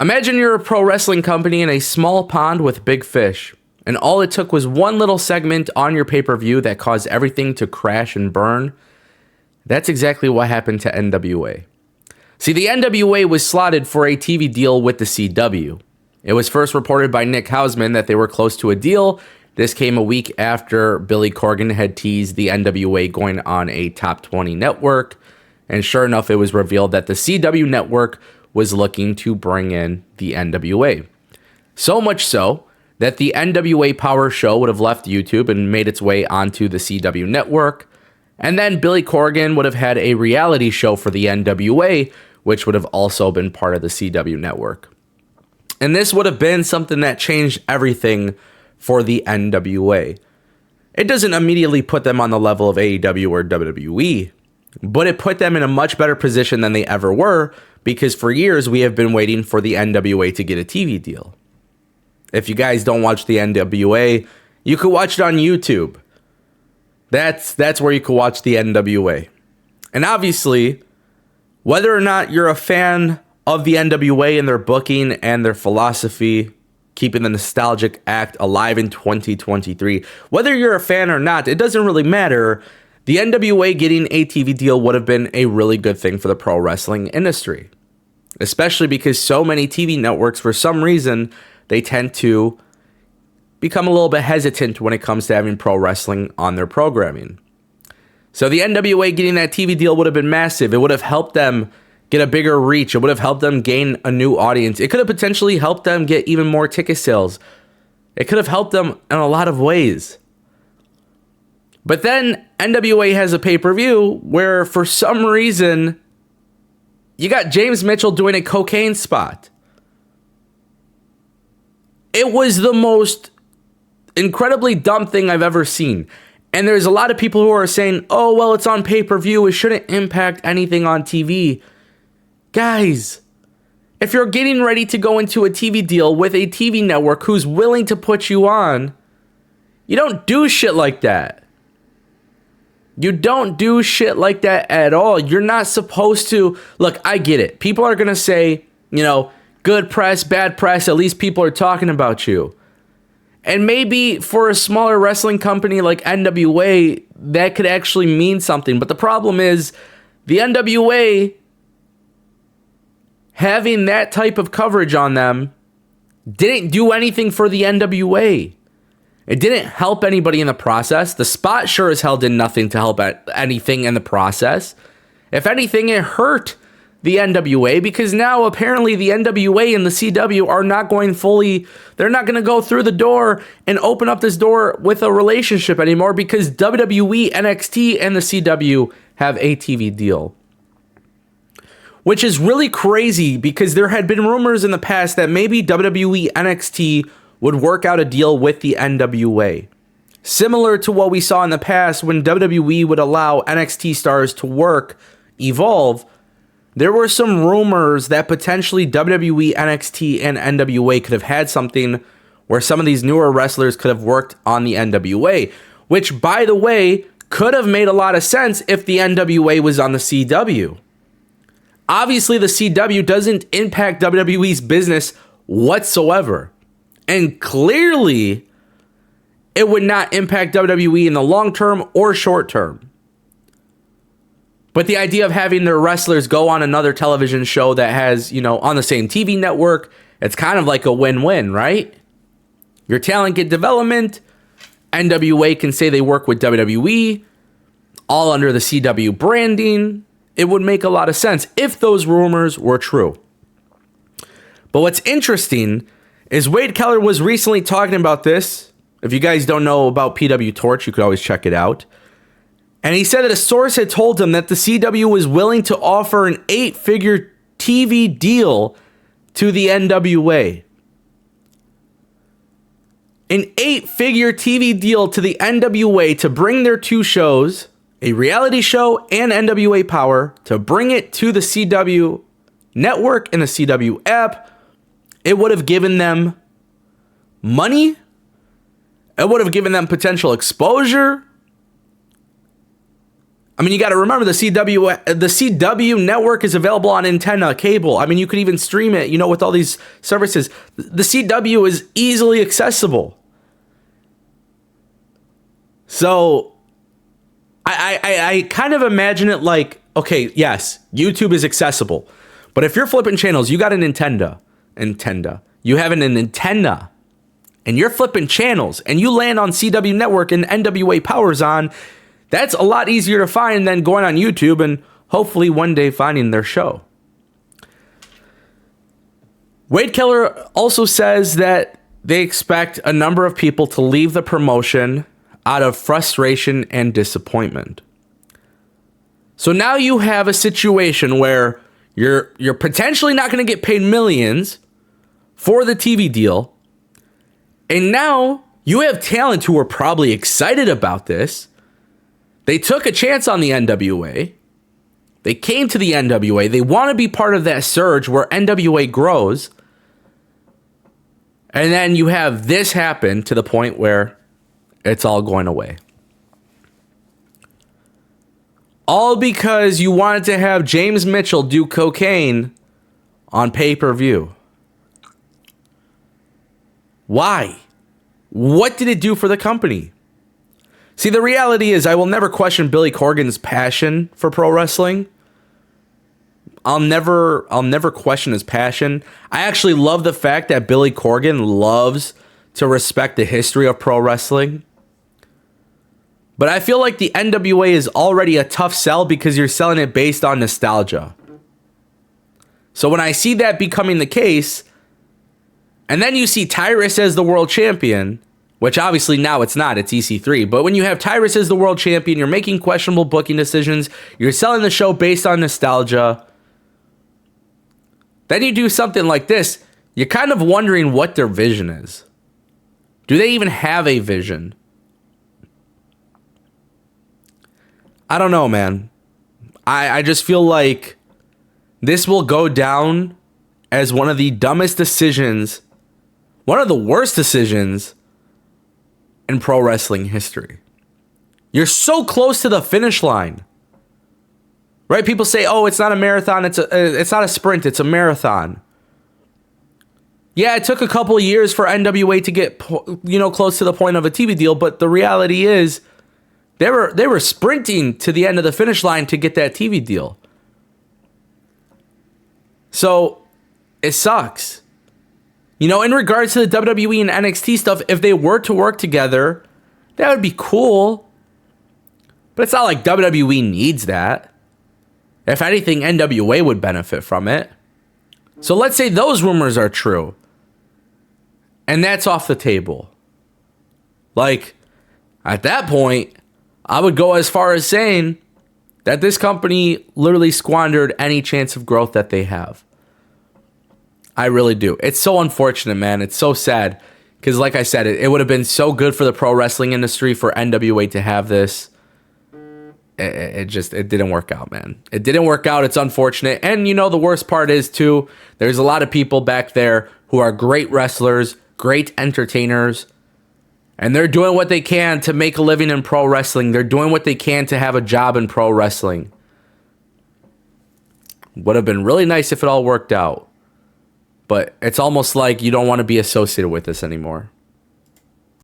Imagine you're a pro wrestling company in a small pond with big fish, and all it took was one little segment on your pay-per-view that caused everything to crash and burn. That's exactly what happened to NWA. See, the NWA was slotted for a TV deal with the CW. It was first reported by Nick Hausman that they were close to a deal. This came a week after Billy Corgan had teased the NWA going on a top 20 network. And sure enough, it was revealed that the CW network was looking to bring in the NWA. So much so that the NWA Power Show would have left YouTube and made its way onto the CW network. And then Billy Corgan would have had a reality show for the NWA, which would have also been part of the CW network. And this would have been something that changed everything for the NWA. It doesn't immediately put them on the level of AEW or WWE, but it put them in a much better position than they ever were, because for years we have been waiting for the NWA to get a TV deal. If you guys don't watch the NWA, you could watch it on YouTube. That's where you could watch the NWA. And obviously, whether or not you're a fan of the NWA and their booking and their philosophy, keeping the nostalgic act alive in 2023, whether you're a fan or not, it doesn't really matter. The NWA getting a TV deal would have been a really good thing for the pro wrestling industry, especially because so many TV networks, for some reason, they tend to become a little bit hesitant when it comes to having pro wrestling on their programming. So the NWA getting that TV deal would have been massive. It would have helped them get a bigger reach. It would have helped them gain a new audience. It could have potentially helped them get even more ticket sales. It could have helped them in a lot of ways. But then NWA has a pay-per-view where for some reason you got James Mitchell doing a cocaine spot. It was the most incredibly dumb thing I've ever seen. And there's a lot of people who are saying, oh, well, it's on pay-per-view. It shouldn't impact anything on TV. Guys, if you're getting ready to go into a TV deal with a TV network who's willing to put you on, you don't do shit like that. You don't do shit like that at all. You're not supposed to. Look, I get it. People are going to say, good press, bad press. At least people are talking about you. And maybe for a smaller wrestling company like NWA, that could actually mean something. But the problem is the NWA having that type of coverage on them didn't do anything for the NWA. It didn't help anybody in the process. The spot sure as hell did nothing to help anything in the process. If anything, it hurt the NWA, because now apparently the NWA and the CW are not going fully, they're not going to go through the door and open up this door with a relationship anymore, because WWE NXT and the CW have a TV deal. Which is really crazy, because there had been rumors in the past that maybe WWE NXT would work out a deal with the NWA. Similar to what we saw in the past when WWE would allow NXT stars to work Evolve. There were some rumors that potentially WWE, NXT, and NWA could have had something where some of these newer wrestlers could have worked on the NWA, which, by the way, could have made a lot of sense if the NWA was on the CW. Obviously, the CW doesn't impact WWE's business whatsoever. And clearly, it would not impact WWE in the long term or short term. But the idea of having their wrestlers go on another television show that has, on the same TV network, it's kind of like a win-win, right? Your talent get development. NWA can say they work with WWE, all under the CW branding. It would make a lot of sense if those rumors were true. But what's interesting is Wade Keller was recently talking about this. If you guys don't know about PW Torch, you could always check it out. And he said that a source had told him that the CW was willing to offer an 8-figure TV deal to the NWA. An 8-figure TV deal to the NWA to bring their two shows, a reality show and NWA Power, to bring it to the CW network and the CW app. It would have given them money. It would have given them potential exposure. I mean, you got to remember the CW network is available on antenna, cable. I mean, you could even stream it, with all these services. The CW is easily accessible. So I kind of imagine it like, okay, yes, YouTube is accessible. But if you're flipping channels, you got an antenna. You have an antenna. And you're flipping channels. And you land on CW network and NWA Power's on. That's a lot easier to find than going on YouTube and hopefully one day finding their show. Wade Keller also says that they expect a number of people to leave the promotion out of frustration and disappointment. So now you have a situation where you're potentially not going to get paid millions for the TV deal. And now you have talent who are probably excited about this. They took a chance on the NWA. They came to the NWA. They want to be part of that surge where NWA grows. And then you have this happen to the point where it's all going away. All because you wanted to have James Mitchell do cocaine on pay-per-view. Why? What did it do for the company? See, the reality is I will never question Billy Corgan's passion for pro wrestling. I'll never question his passion. I actually love the fact that Billy Corgan loves to respect the history of pro wrestling. But I feel like the NWA is already a tough sell because you're selling it based on nostalgia. So when I see that becoming the case, and then you see Tyrus as the world champion, which obviously now it's not, it's EC3. But when you have Tyrus as the world champion, you're making questionable booking decisions, you're selling the show based on nostalgia. Then you do something like this, you're kind of wondering what their vision is. Do they even have a vision? I don't know, man. I just feel like this will go down as one of the dumbest decisions, one of the worst decisions in pro wrestling history. You're so close to the finish line. Right? People say, "Oh, it's not a marathon, it's not a sprint, it's a marathon." Yeah, it took a couple of years for NWA to get, close to the point of a TV deal, but the reality is they were sprinting to the end of the finish line to get that TV deal. So, it sucks. In regards to the WWE and NXT stuff, if they were to work together, that would be cool. But it's not like WWE needs that. If anything, NWA would benefit from it. So let's say those rumors are true. And that's off the table. Like, at that point, I would go as far as saying that this company literally squandered any chance of growth that they have. I really do. It's so unfortunate, man. It's so sad. Because like I said, it would have been so good for the pro wrestling industry for NWA to have this. It didn't work out, man. It didn't work out. It's unfortunate. And the worst part is too, there's a lot of people back there who are great wrestlers, great entertainers, and they're doing what they can to make a living in pro wrestling. They're doing what they can to have a job in pro wrestling. Would have been really nice if it all worked out. But it's almost like you don't want to be associated with this anymore.